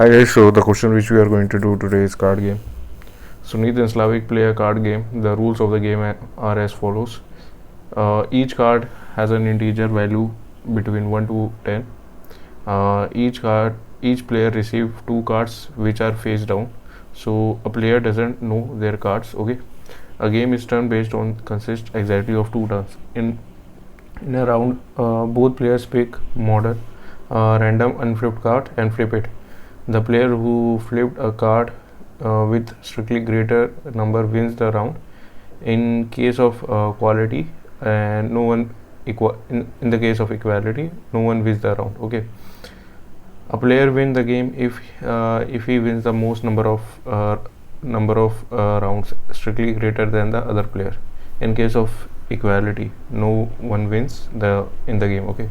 Hi guys, so the question which we are going to do today is card game. Suneet and Slavik play a card game. The rules of the game are as follows. Each card has an integer value between 1 to 10. Each player receives two cards which are face down. So a player doesn't know their cards. Okay. A game is turn based on consists exactly of two turns. In a round, both players pick modern, random unflipped card and flip it. The player who flipped a card with strictly greater number wins the round. In case of quality, and no one in the case of equality, no one wins the round. Okay. A player wins the game if he wins the most number of rounds strictly greater than the other player. In case of equality, no one wins in the game. Okay.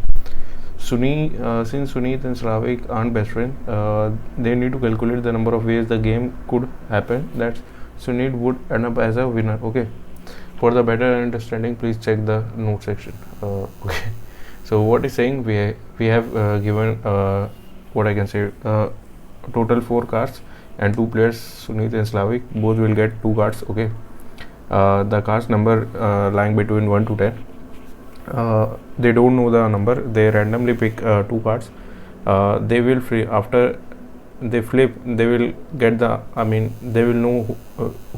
Since Suneet and Slavik aren't best friends, they need to calculate the number of ways the game could happen that Suneet would end up as a winner. Okay. For the better understanding, please check the note section. Okay. So what is saying we have given what I can say total 4 cards and 2 players Suneet and Slavik both will get 2 cards. Okay. The cards number lying between 1 to 10. They don't know the number, they randomly pick 2 cards. They will free after they flip, they will get they will know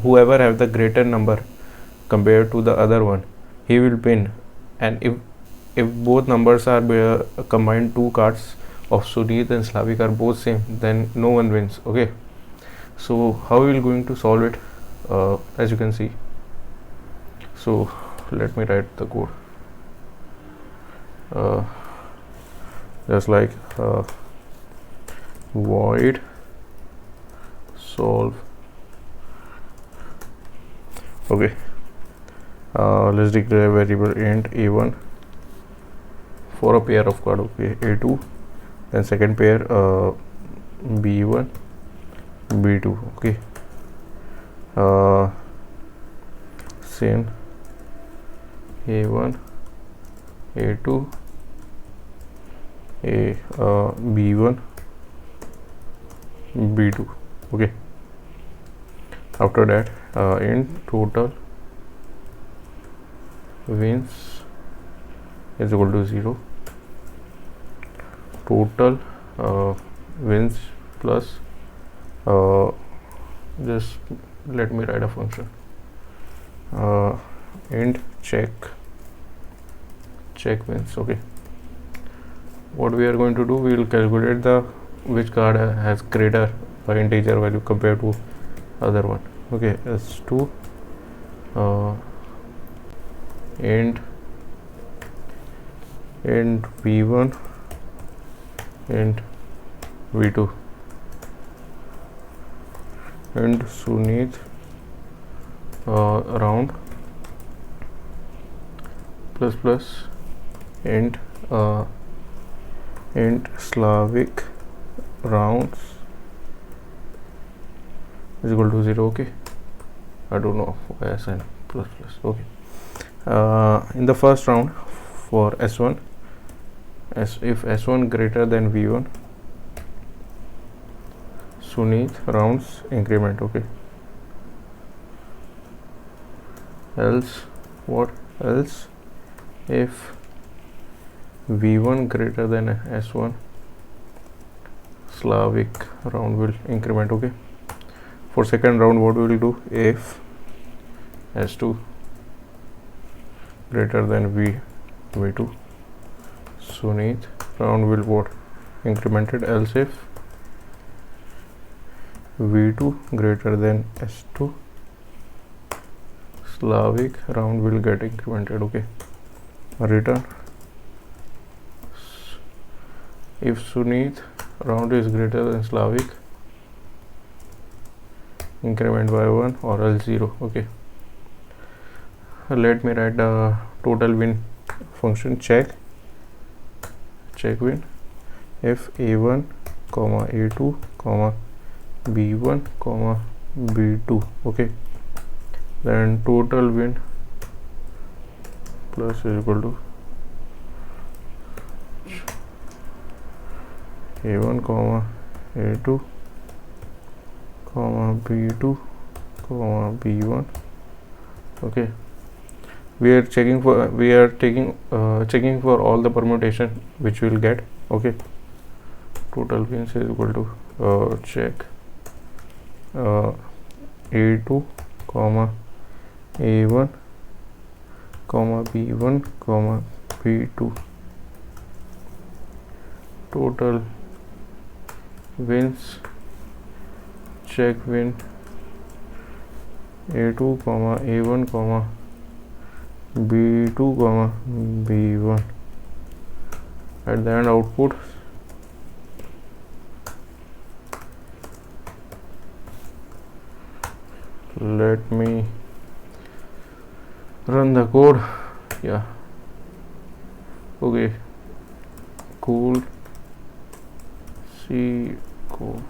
whoever have the greater number compared to the other one, he will win. And if both numbers are combined, 2 cards of Suneet and Slavik are both same, then no one wins. Okay, so how we will going to solve it? As you can see, so let me write the code. Just like void solve. Okay, let's declare a variable int a1 for a pair of card. Okay, a2, then second pair b1 b2. Okay, same a1 a2 b1 b2. Okay, after that int total wins is equal to 0. Total wins plus just let me write a function int check wins. Okay, what we are going to do, we will calculate the which card has greater integer value compared to other one. Okay, s2 int v1 int v2 int Suneet round plus int Slavik rounds is equal to 0. Okay, I don't know why I signed plus. Okay, in the first round for s1, if s1 greater than v1, Suneet rounds increment. Okay, else if v1 greater than s1, Slavik round will increment. Okay, for second round what we will do, if s2 greater than v2, Suneet round will what incremented. Else if v2 greater than s2, Slavik round will get incremented. Okay, return if Suneet round is greater than Slavik, increment by 1 or else 0. Okay, let me write the total win function. Check win if a1 comma a2 comma b1 comma b2. Okay, then total win plus is equal to a1 comma a2 comma b2 comma b1. Okay, we are checking for all the permutation which we will get. Okay, total wins is equal to check a2 comma a1 comma b1 comma b2. Total wins, check win a2 comma a1 comma b2 comma b1. At the end output, let me run the code. Yeah, okay, cool. See code.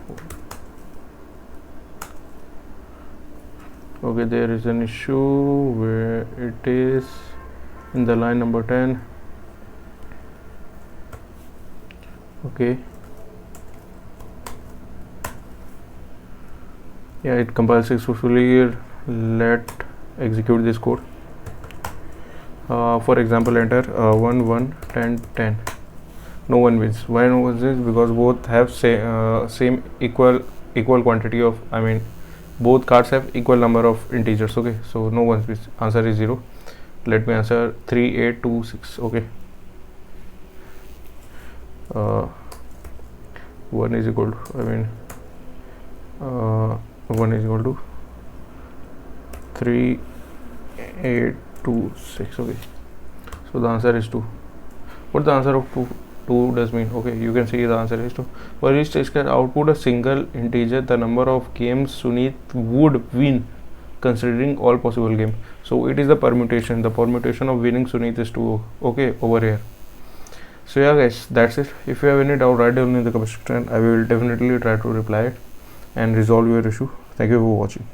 Okay, there is an issue where it is in the line number 10. Okay, yeah, it compiles successfully. Let execute this code. For example, enter 1 1 10 10. No one wins. Why no one wins? Because both have same equal quantity of, both cards have equal number of integers. Okay, so no one wins. Answer is 0. Let me answer 3 8 2 6. Okay, 1 is equal to, 1 is equal to 3 8 2 6. Okay, so the answer is 2. What the answer of 2 does mean? Okay, you can see the answer is 2. For each test can output a single integer, the number of games Suneet would win considering all possible games. So it is the permutation. The permutation of winning Suneet is 2. Okay, over here. So yeah guys, that's it. If you have any doubt, write down in the comment section. I will definitely try to reply it and resolve your issue. Thank you for watching.